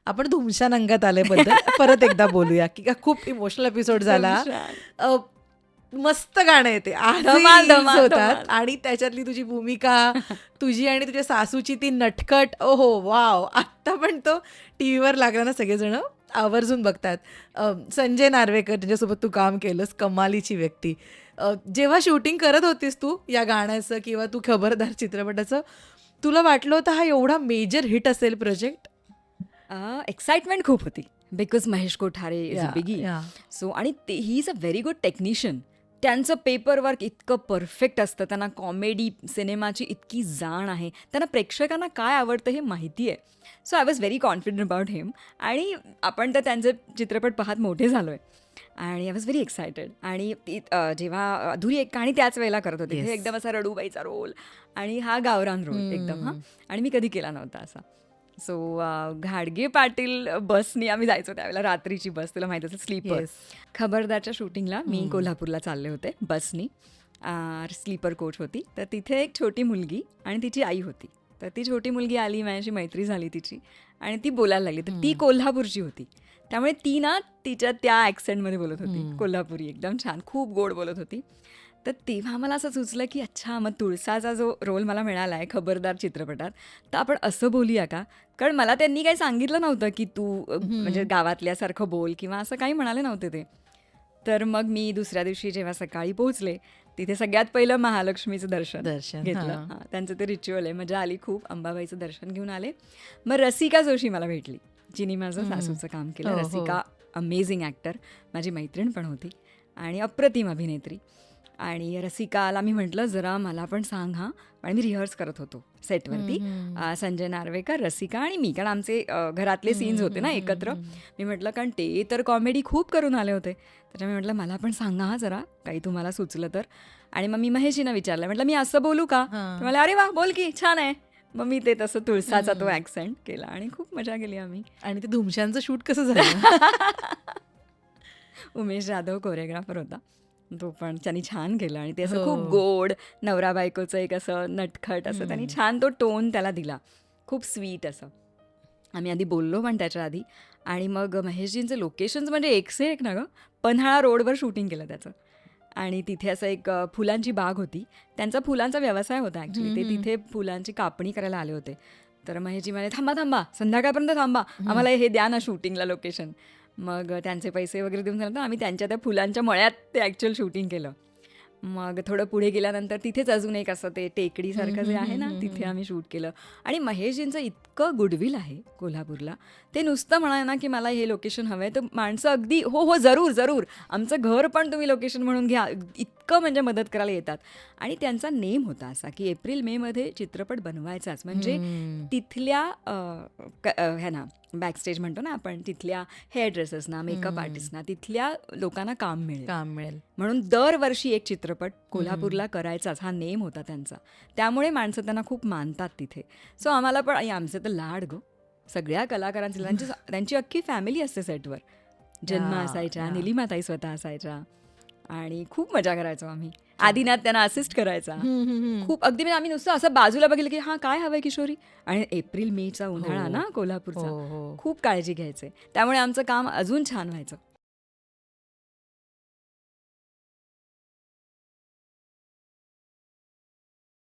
आपण धुमशान अंगात आल्याबद्दल परत एकदा बोलूया की खूप इमोशनल एपिसोड झाला. अ, मस्त गाणं आहे ते, आजही धमाल, reels धमाल, होतात. धमाल. आणि त्याच्यातली तुझी भूमिका, तुझी आणि तुझ्या सासूची ती नटखट, ओहो वाव, आत्ता पण तो टीव्हीवर लागला ना सगळेजण आवर्जून बघतात. संजय नार्वेकर ज्याच्यासोबत तू काम केलंस, कमालीची व्यक्ती. जेव्हा शूटिंग करत होतीस तू या गाण्याचं किंवा तू खबरदार चित्रपटाचं, तुला वाटलं होतं हा एवढा मेजर हिट असेल प्रोजेक्ट? एक्साइटमेंट खूप होती because Mahesh Kothare is a Yeah, biggie. yeah. So आणि he is a very good technician. त्यांचं पेपर वर्क इतकं परफेक्ट असतं, त्यांना कॉमेडी सिनेमाची इतकी जाण आहे, त्यांना प्रेक्षकांना काय आवडतं हे माहिती आहे. So I was very confident about him. आणि आपण तर त्यांचे चित्रपट पाहत मोठे झालो आहे आणि आय वॉज व्हेरी एक्सायटेड. आणि जेव्हा अधुरी एक कहाणी त्याच वेळेला करत होते, Yes. हे एकदम असा रडूबाईचा रोल आणि हा गावरान रोल एकदम. हां, आणि मी कधी केला नव्हता असा. सो घाडगे पाटील बसनी आम्ही जायचो त्यावेळेला, रात्रीची बस, तुला माहिती असेल, स्लीपर. Yes. खबरदारच्या शूटिंगला मी कोल्हापूरला चालले होते बसनी. स्लीपर कोच होती, तर तिथे एक छोटी मुलगी आणि तिची आई होती. तर ती छोटी मुलगी आली, माझ्याशी मैत्री झाली तिची आणि ती बोलायला लागली. तर ती कोल्हापूरची होती, त्यामुळे ती ना तिच्या त्या ॲक्सेंटमध्ये बोलत होती, कोल्हापुरी एकदम छान, खूप गोड बोलत होती. तर तेव्हा मला असं सुचलं की अच्छा, मग तुळसाचा जो रोल मला मिळाला आहे खबरदार चित्रपटात, तर आपण असं बोलूया का? कारण मला त्यांनी काही सांगितलं नव्हतं की तू म्हणजे गावातल्यासारखं बोल किंवा असं काही म्हणाले नव्हते ते. तर मग मी दुसऱ्या दिवशी जेव्हा सकाळी पोहोचले, तिथे सगळ्यात पहिलं महालक्ष्मीचं दर्शन घेतलं. हां. हां, त्यांचं ते रिच्युअल आहे, मजा आली खूप. अंबाबाईचं दर्शन घेऊन आले. मग रसिका जोशी मला भेटली, जिने माझं सासूचं काम केलं. हो, हो. रसिका अमेझिंग ॲक्टर, माझी मैत्रीण पण होती आणि अप्रतिम अभिनेत्री. आणि रसिकाला मी म्हटलं जरा मला पण सांग हां. आणि मी रिहर्स करत होतो सेटवरती, संजय नार्वेकर, रसिका आणि मी, कारण आमचे घरातले सीन्स होते ना एकत्र. मी म्हटलं कारण ते तर कॉमेडी खूप करून आले होते, त्याच्यामुळे म्हटलं मला पण सांगा हा जरा, काही तुम्हाला सुचलं तर. आणि मग मी महेशजींना विचारलं, म्हटलं मी असं बोलू का? ते मला अरे वा, बोल की, छान आहे. मग मी ते तसं तुळसाचा तो ॲक्सेंट केला आणि खूप मजा केली आम्ही. आणि ते धुमशांचं शूट कसं झालं? उमेश जाधव कोरिओग्राफर होता, तो पण त्यांनी छान केलं. आणि ते असं खूप हो. गोड नवरा बायकोचं एक असं नटखट असं त्यांनी छान तो टोन त्याला दिला, खूप स्वीट असं. आम्ही आधी बोललो पण त्याच्या आधी. आणि मग महेशजींचे लोकेशन्स म्हणजे एक से एक ना गं. पन्हाळा रोडवर शूटिंग केलं त्याचं. आणि तिथे असं एक फुलांची बाग होती, त्यांचा फुलांचा व्यवसाय होता ॲक्च्युली. ते तिथे फुलांची कापणी करायला आले होते. तर महेशजी म्हणाले थांबा थांबा, संध्याकाळपर्यंत थांबा, आम्हाला हे द्या ना शूटिंगला लोकेशन. मग त्यांचे पैसे वगैरे देऊन झालं, आम्ही त्यांच्या त्या फुलांच्या मळ्यात ते ॲक्च्युअल शूटिंग केलं. मग थोडं पुढे गेल्यानंतर तिथेच अजून एक असं ते टेकडीसारखं जे आहे ना, तिथे आम्ही शूट केलं. आणि महेशजींचं इतकं गुडविल आहे कोल्हापूरला, ते नुसतं म्हणाले ना की मला हे लोकेशन हवं आहे, तर माणसं अगदी हो हो जरूर जरूर, आमचं घर पण तुम्ही लोकेशन म्हणून घ्या, इतकं म्हणजे मदत करायला येतात. आणि त्यांचा नेम होता असा की एप्रिल मेमध्ये चित्रपट बनवायचाच, म्हणजे तिथल्या ह्या ना बॅकस्टेज म्हणतो ना आपण, तिथल्या हेअर ड्रेसर्सना, मेकअप आर्टिस्टना, तिथल्या लोकांना काम मिळेल म्हणून दरवर्षी एक चित्रपट कोल्हापूरला करायचाच, हा नेम होता त्यांचा. त्यामुळे माणसं त्यांना खूप मानतात तिथे. सो आम्हाला पण, आमचे तर लाड गो सगळ्या कलाकारांचे, त्यांची अख्खी फॅमिली असते सेटवर. जन्म असायच्या, निलिमाताई स्वतः असायच्या आणि खूप मजा करायचो आम्ही. आदिनाथ त्यांना असिस्ट करायचा खूप. अगदी म्हणजे आम्ही नुसतं असं बाजूला बघितलं की हां काय हवंय किशोरी. आणि एप्रिल मेचा उन्हाळा ना कोल्हापूरचा, खूप काळजी घ्यायचे, त्यामुळे आमचं काम अजून छान व्हायचं.